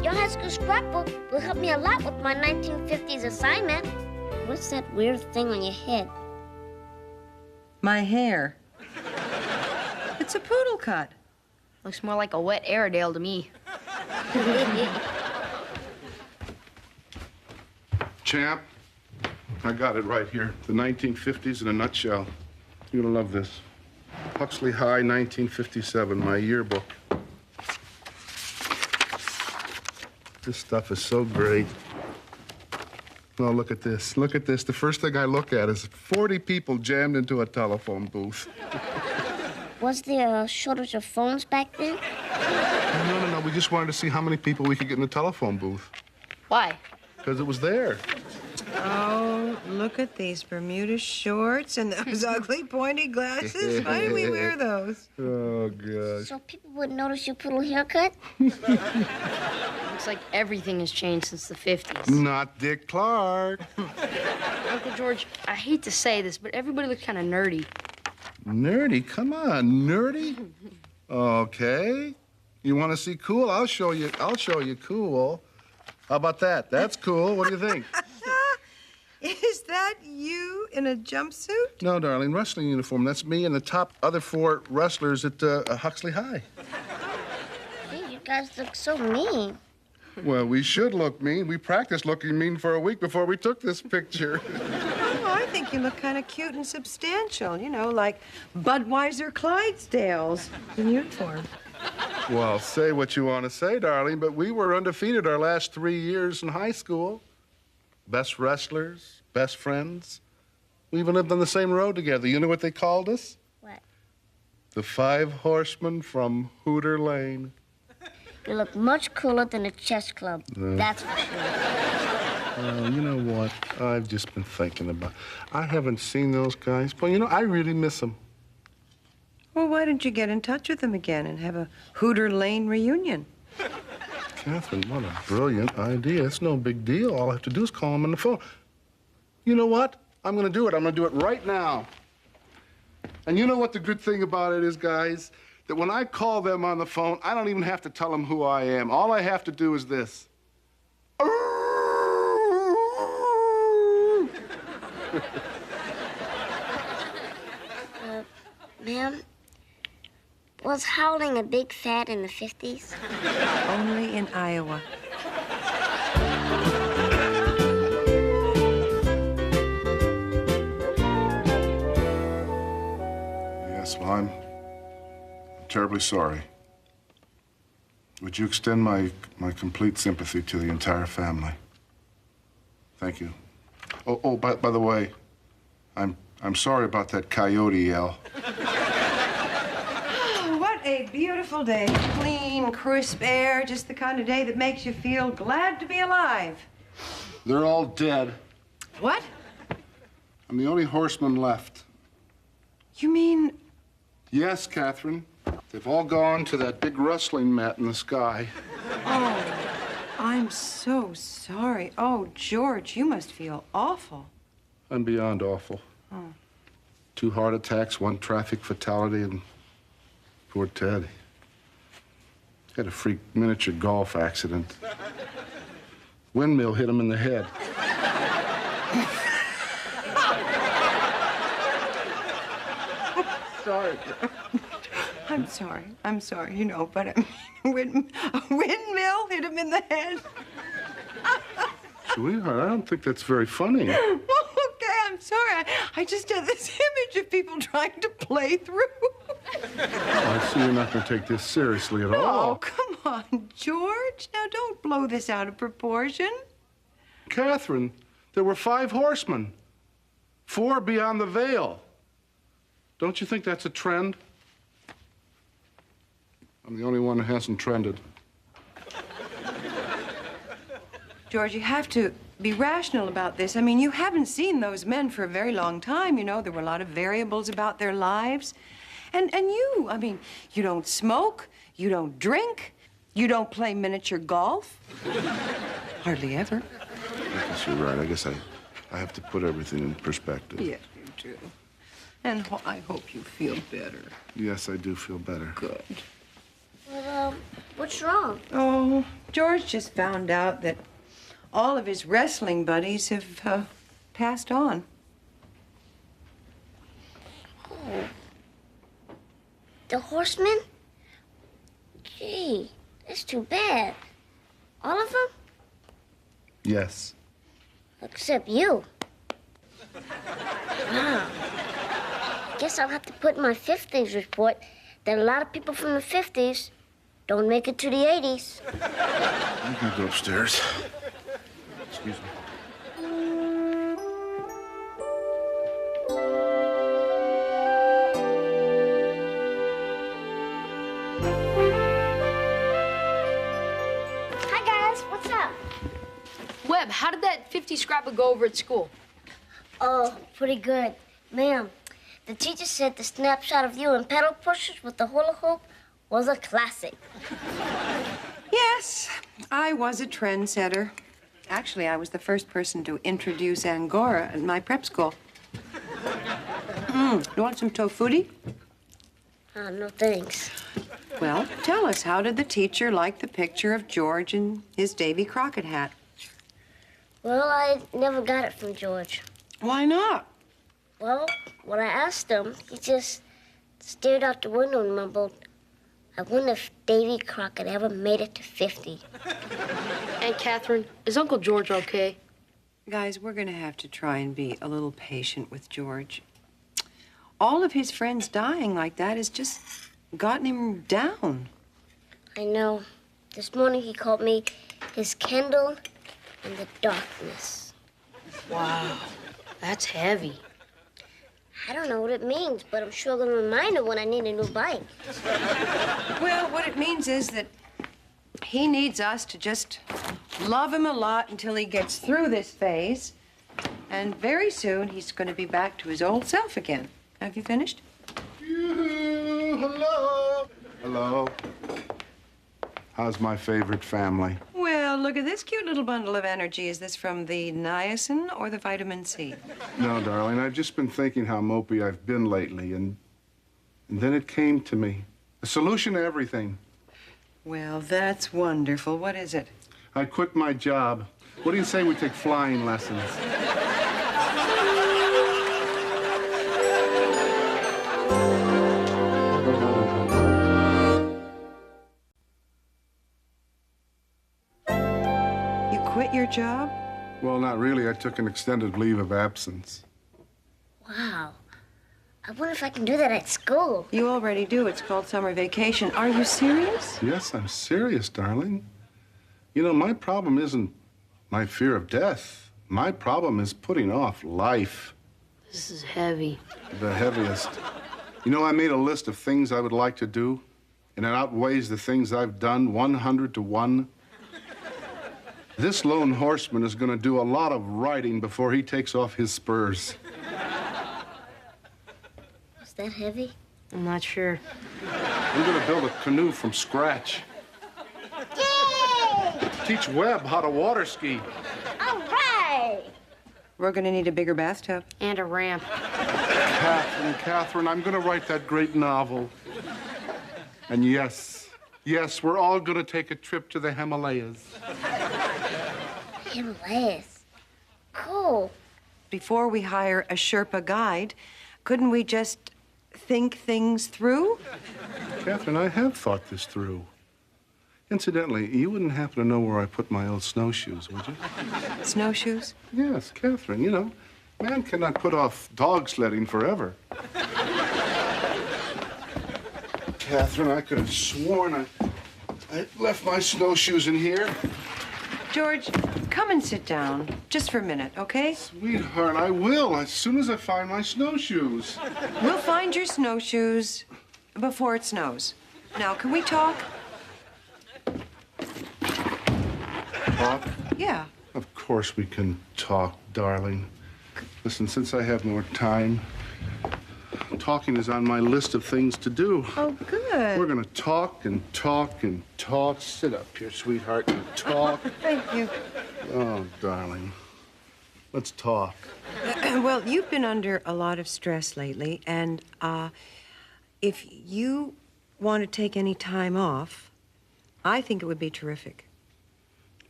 Your high school scrapbook will help me a lot with my 1950s assignment. What's that weird thing on your head? My hair. It's a poodle cut. Looks more like a wet Airedale to me. Champ, I got it right here. The 1950s in a nutshell. You're gonna love this. Huxley High, 1957, my yearbook. This stuff is so great. Oh, look at this. Look at this. The first thing I look at is 40 people jammed into a telephone booth. Was there a shortage of phones back then? No. We just wanted to see how many people we could get in the telephone booth. Why? Because it was there. Oh, look at these Bermuda shorts and those ugly pointy glasses. Why did we wear those? Oh, gosh. So people wouldn't notice your poodle haircut? Looks like everything has changed since the 50s. Not Dick Clark. Uncle George, I hate to say this, but everybody looks kind of nerdy. Nerdy? Come on, nerdy? Okay. You want to see cool? I'll show you cool. How about that? That's cool. What do you think? Is that you in a jumpsuit? No, darling, wrestling uniform. That's me and the top other 4 wrestlers at Huxley High. Hey, you guys look so mean. Well, we should look mean. We practiced looking mean for a week before we took this picture. Oh, I think you look kind of cute and substantial, you know, like Budweiser Clydesdales in uniform. Well, say what you want to say, darling, but we were undefeated our last 3 years in high school. Best wrestlers, best friends. We even lived on the same road together. You know what they called us? What? The 5 Horsemen from Hooter Lane. You look much cooler than the chess club. That's for sure. You know what? I've just been thinking about. I haven't seen those guys. But, you know, I really miss them. Well, why don't you get in touch with them again and have a Hooter Lane reunion? Catherine, what a brilliant idea. It's no big deal. All I have to do is call them on the phone. You know what? I'm going to do it. I'm going to do it right now. And you know what the good thing about it is, guys? That when I call them on the phone, I don't even have to tell them who I am. All I have to do is this. Ma'am, was howling a big fad in the 50s? Only in Iowa. Yes, well, I'm terribly sorry. Would you extend my complete sympathy to the entire family? Thank you. Oh, by the way, I'm sorry about that coyote yell. Oh, what a beautiful day. Clean, crisp air, just the kind of day that makes you feel glad to be alive. They're all dead. What? I'm the only horseman left. You mean... Yes, Catherine. They've all gone to that big wrestling mat in the sky. Oh, I'm so sorry. Oh, George, you must feel awful. I'm beyond awful. Oh. 2 heart attacks, 1 traffic fatality, and poor Ted. Had a freak miniature golf accident. Windmill hit him in the head. Sorry. I'm sorry, you know, but I mean, a windmill hit him in the head. Sweetheart, I don't think that's very funny. Well, okay, I'm sorry. I just had this image of people trying to play through. I see you're not going to take this seriously at all. Oh, come on, George. Now, don't blow this out of proportion. Catherine, there were 5 horsemen. 4 beyond the veil. Don't you think that's a trend? I'm the only one who hasn't trended. George, you have to be rational about this. I mean, you haven't seen those men for a very long time, you know. There were a lot of variables about their lives. And you, I mean, you don't smoke, you don't drink, you don't play miniature golf. Hardly ever. I guess you're right. I guess I have to put everything in perspective. Yes, you do. And I hope you feel better. Yes, I do feel better. Good. Well, what's wrong? Oh, George just found out that all of his wrestling buddies have passed on. Oh. The horsemen? Gee, that's too bad. All of them? Yes. Except you. Wow. Guess I'll have to put in my 50s report that a lot of people from the 50s don't make it to the 80s. You can go upstairs. Excuse me. Hi, guys. What's up? Webb, how did that 50 scrapbook go over at school? Oh, pretty good. Ma'am, the teacher said the snapshot of you in pedal pushers with the hula hoop was a classic. Yes, I was a trendsetter. Actually, I was the first person to introduce Angora at my prep school. You want some tofutti? No thanks. Well, tell us, how did the teacher like the picture of George in his Davy Crockett hat? Well, I never got it from George. Why not? Well, when I asked him, he just stared out the window and mumbled, I wonder if Davy Crockett ever made it to 50. Aunt Catherine, is Uncle George okay? Guys, we're going to have to try and be a little patient with George. All of his friends dying like that has just gotten him down. I know. This morning he called me his candle in the darkness. Wow, that's heavy. I don't know what it means, but I'm sure going to remind him when I need a new bike. Well, what it means is that he needs us to just love him a lot until he gets through this phase. And very soon, he's going to be back to his old self again. Have you finished? Yoo-hoo, hello. Hello. How's my favorite family? Well, look at this cute little bundle of energy. Is this from the niacin or the vitamin C? No, darling, I've just been thinking how mopey I've been lately, and then it came to me. A solution to everything. Well, that's wonderful. What is it? I quit my job. What do you say we take flying lessons? You quit your job? Well, not really. I took an extended leave of absence. Wow. I wonder if I can do that at school. You already do. It's called summer vacation. Are you serious? Yes, I'm serious, darling. You know, my problem isn't my fear of death. My problem is putting off life. This is heavy. The heaviest. You know, I made a list of things I would like to do, and it outweighs the things I've done 100 to 1. This lone horseman is going to do a lot of riding before he takes off his spurs. Is that heavy? I'm not sure. I'm going to build a canoe from scratch. Yay! Teach Webb how to water ski. All right! We're going to need a bigger bathtub. And a ramp. Catherine, I'm going to write that great novel. And yes, we're all going to take a trip to the Himalayas. Himalayas. Cool. Before we hire a Sherpa guide, couldn't we just think things through? Catherine, I have thought this through. Incidentally, you wouldn't happen to know where I put my old snowshoes, would you? Snowshoes? Yes, Catherine, you know, man cannot put off dog sledding forever. Catherine, I could have sworn I left my snowshoes in here. George, come and sit down, just for a minute, okay? Sweetheart, I will, as soon as I find my snowshoes. We'll find your snowshoes before it snows. Now, can we talk? Talk? Yeah. Of course we can talk, darling. Listen, since I have more time, talking is on my list of things to do. Oh, good. We're gonna talk and talk and talk. Sit up here, sweetheart, and talk. Thank you. Oh, darling. Let's talk. Well, you've been under a lot of stress lately, and if you want to take any time off, I think it would be terrific.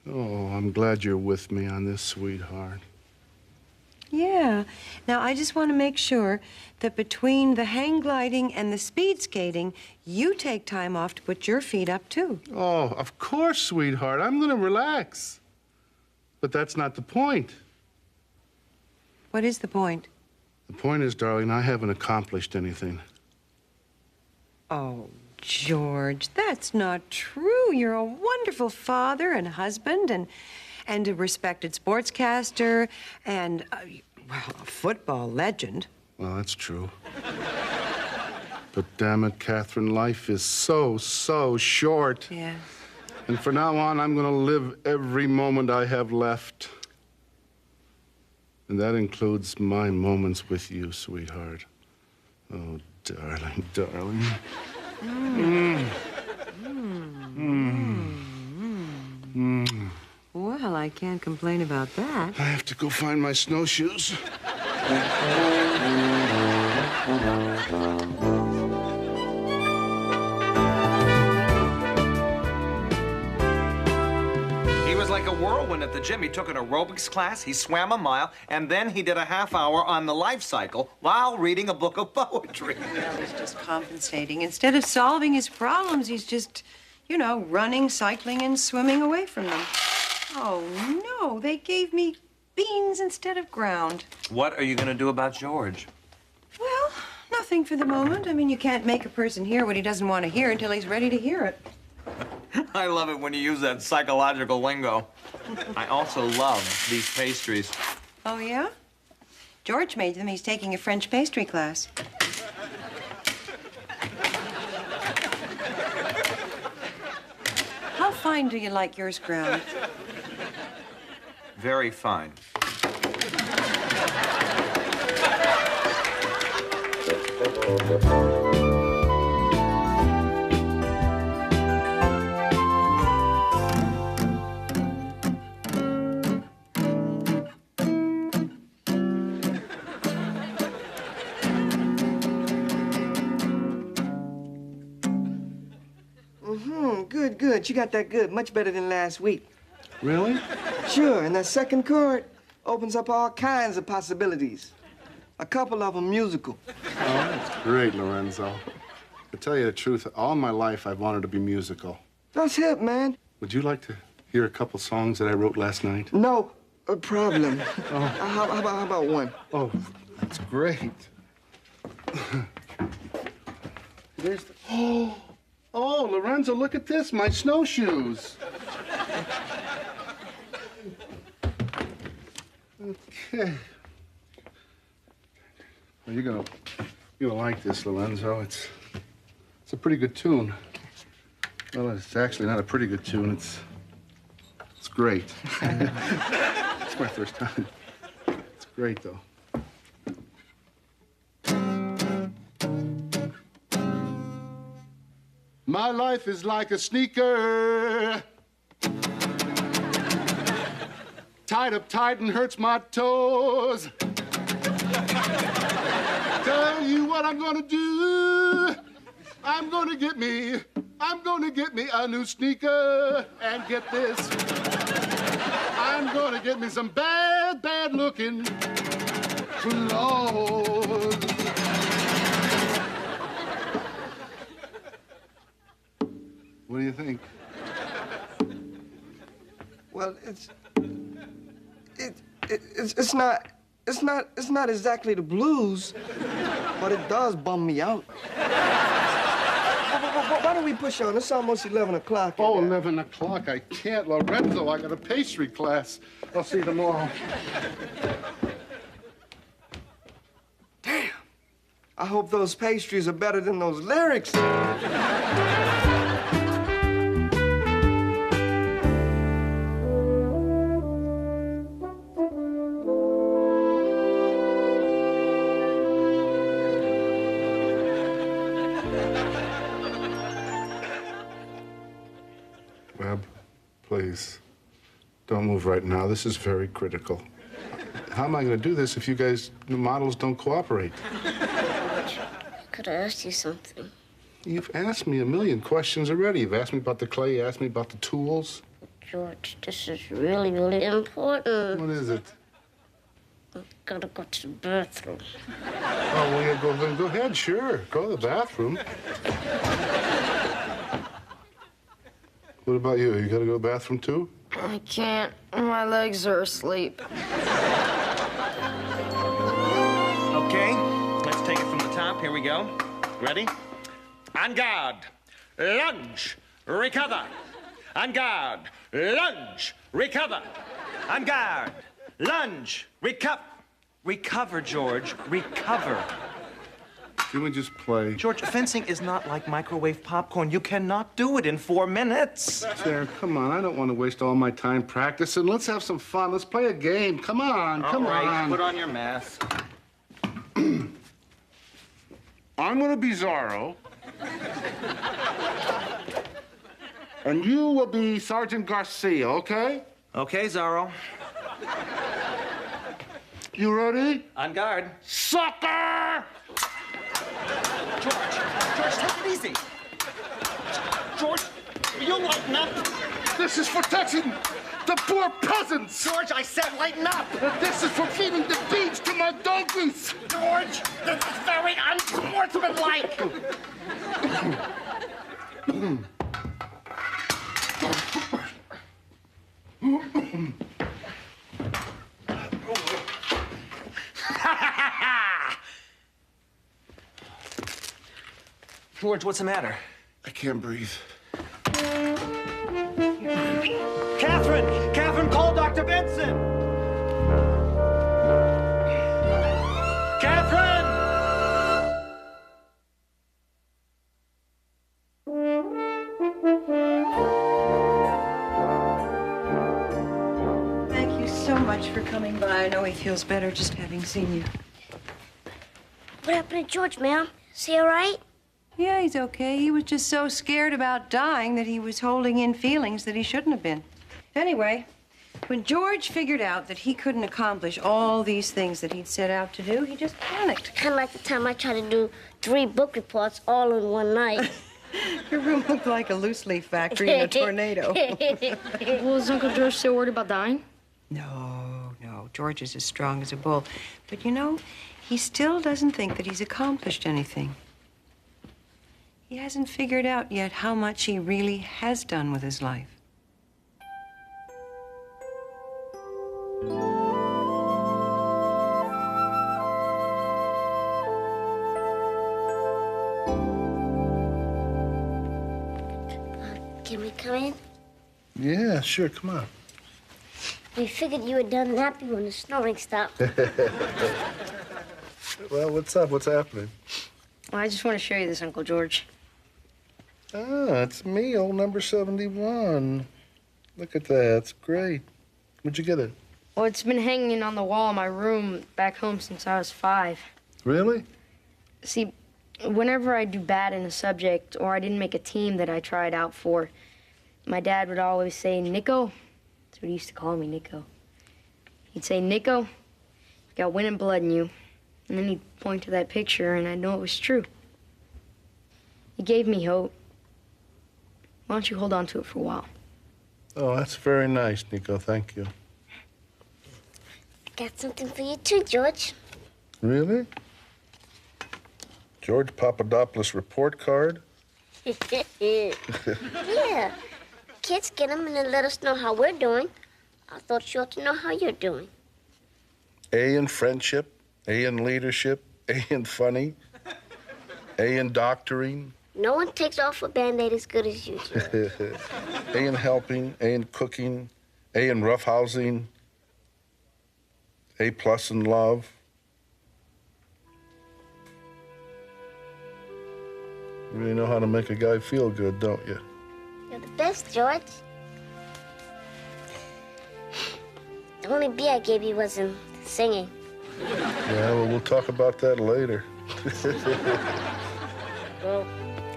Oh, I'm glad you're with me on this, sweetheart. Yeah. Now, I just want to make sure that between the hang gliding and the speed skating, you take time off to put your feet up, too. Oh, of course, sweetheart. I'm going to relax. But that's not the point. What is the point? The point is, darling, I haven't accomplished anything. Oh, George, that's not true. You're a wonderful father and husband and a respected sportscaster and, well, a football legend. Well, that's true. But damn it, Catherine, life is so short. Yeah. And from now on, I'm going to live every moment I have left. And that includes my moments with you, sweetheart. Oh, darling, darling. Well, I can't complain about that. I have to go find my snowshoes. He was like a whirlwind at the gym. He took an aerobics class, he swam a mile, and then he did a half hour on the life cycle while reading a book of poetry. Well, he's just compensating. Instead of solving his problems, he's just, you know, running, cycling, and swimming away from them. Oh, no, they gave me beans instead of ground. What are you going to do about George? Well, nothing for the moment. I mean, you can't make a person hear what he doesn't want to hear until he's ready to hear it. I love it when you use that psychological lingo. I also love these pastries. Oh, yeah? George made them. He's taking a French pastry class. How fine do you like yours ground? Very fine. Good. You got that good. Much better than last week. Really? Sure, and that second chord opens up all kinds of possibilities. A couple of them musical. Oh, that's great, Lorenzo. To tell you the truth, all my life I've wanted to be musical. That's hip, man. Would you like to hear a couple songs that I wrote last night? No problem. How about one? Oh, that's great. There's the... Oh, Lorenzo, look at this, my snowshoes. Okay. Well, you're gonna like this, Lorenzo. It's a pretty good tune. Well, it's actually not a pretty good tune. It's great. It's my first time. It's great, though. My life is like a sneaker, tied up tight and hurts my toes. Tell you what I'm gonna do. I'm gonna get me a new sneaker. And get this, I'm gonna get me some bad looking clothes. What do you think? Well, it's not exactly the blues, but it does bum me out. Why don't we push on? It's almost 11 o'clock. Oh, 11 o'clock. I can't, Lorenzo. I got a pastry class. I'll see you tomorrow. Damn. I hope those pastries are better than those lyrics. Webb, please, don't move right now. This is very critical. How am I going to do this if you guys, the models, don't cooperate? I could have asked you something. You've asked me a million questions already. You've asked me about the clay, you asked me about the tools. George, this is really, really important. What is it? I've gotta go to the bathroom. Oh, well, yeah, go ahead, sure. Go to the bathroom. What about you? You gotta go to the bathroom, too? I can't. My legs are asleep. Okay, let's take it from the top. Here we go. Ready? En garde. Lunge. Recover. En garde. Lunge. Recover. En garde. Lunge. Recover. Recover, George. Recover. Can we just play? George, fencing is not like microwave popcorn. You cannot do it in 4 minutes. Sarah, come on. I don't want to waste all my time practicing. Let's have some fun. Let's play a game. Come on. Come All right, on. put on your mask. I'm going to be Zorro. And you will be Sergeant Garcia, okay? Okay, Zorro. You ready? On guard. Sucker! George, take it easy. George, will you lighten up? This is for touching the poor peasants. George, I said lighten up. This is for feeding the beans to my donkeys. George, this is very unsportsmanlike. George, what's the matter? I can't breathe. Catherine! Catherine, call Dr. Benson! Catherine! Thank you so much for coming by. I know he feels better just having seen you. What happened to George, ma'am? Is he all right? Yeah, he's okay. He was just so scared about dying that he was holding in feelings that he shouldn't have been. Anyway, when George figured out that he couldn't accomplish all these things that he'd set out to do, he just panicked. Kind of like the time I tried to do 3 book reports all in one night. Your room looked like a loose leaf factory in a tornado. Well, is Uncle George still worried about dying? No, George is as strong as a bull. But you know, he still doesn't think that he's accomplished anything. He hasn't figured out yet how much he really has done with his life. Can we come in? Yeah, sure. Come on. We figured you were done napping when the snoring stopped. Well, what's up? What's happening? Well, I just want to show you this, Uncle George. Ah, it's me, old number 71. Look at that. It's great. Where'd you get it? Well, it's been hanging on the wall in my room back home since I was 5. Really? See, whenever I do bad in a subject or I didn't make a team that I tried out for, my dad would always say, Nico. That's what he used to call me, Nico. He'd say, Nico, you got winning blood in you. And then he'd point to that picture, and I know it was true. He gave me hope. Why don't you hold on to it for a while? Oh, that's very nice, Nico. Thank you. I got something for you too, George. Really? George Papadopoulos report card? Yeah. Kids get them and then let us know how we're doing. I thought you ought to know how you're doing. A in friendship, A in leadership, A in funny, A in doctoring. No one takes off a Band-Aid as good as you do. A in helping, A in cooking, A in roughhousing, A+ in love. You really know how to make a guy feel good, don't you? You're the best, George. The only B I gave you was in singing. Yeah, well, we'll talk about that later. Well,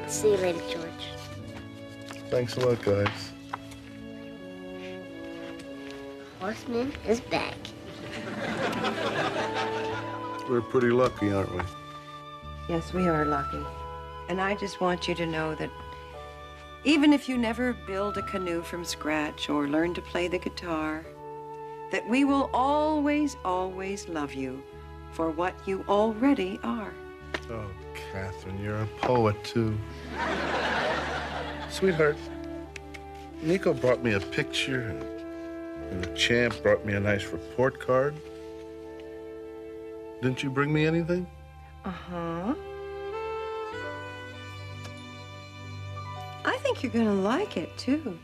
I'll see you later, George. Thanks a lot, guys. Horseman is back. We're pretty lucky, aren't we? Yes, we are lucky. And I just want you to know that even if you never build a canoe from scratch or learn to play the guitar, that we will always, always love you for what you already are. Oh, Catherine, you're a poet, too. Sweetheart, Nico brought me a picture, and the champ brought me a nice report card. Didn't you bring me anything? Uh-huh. I think you're gonna like it, too.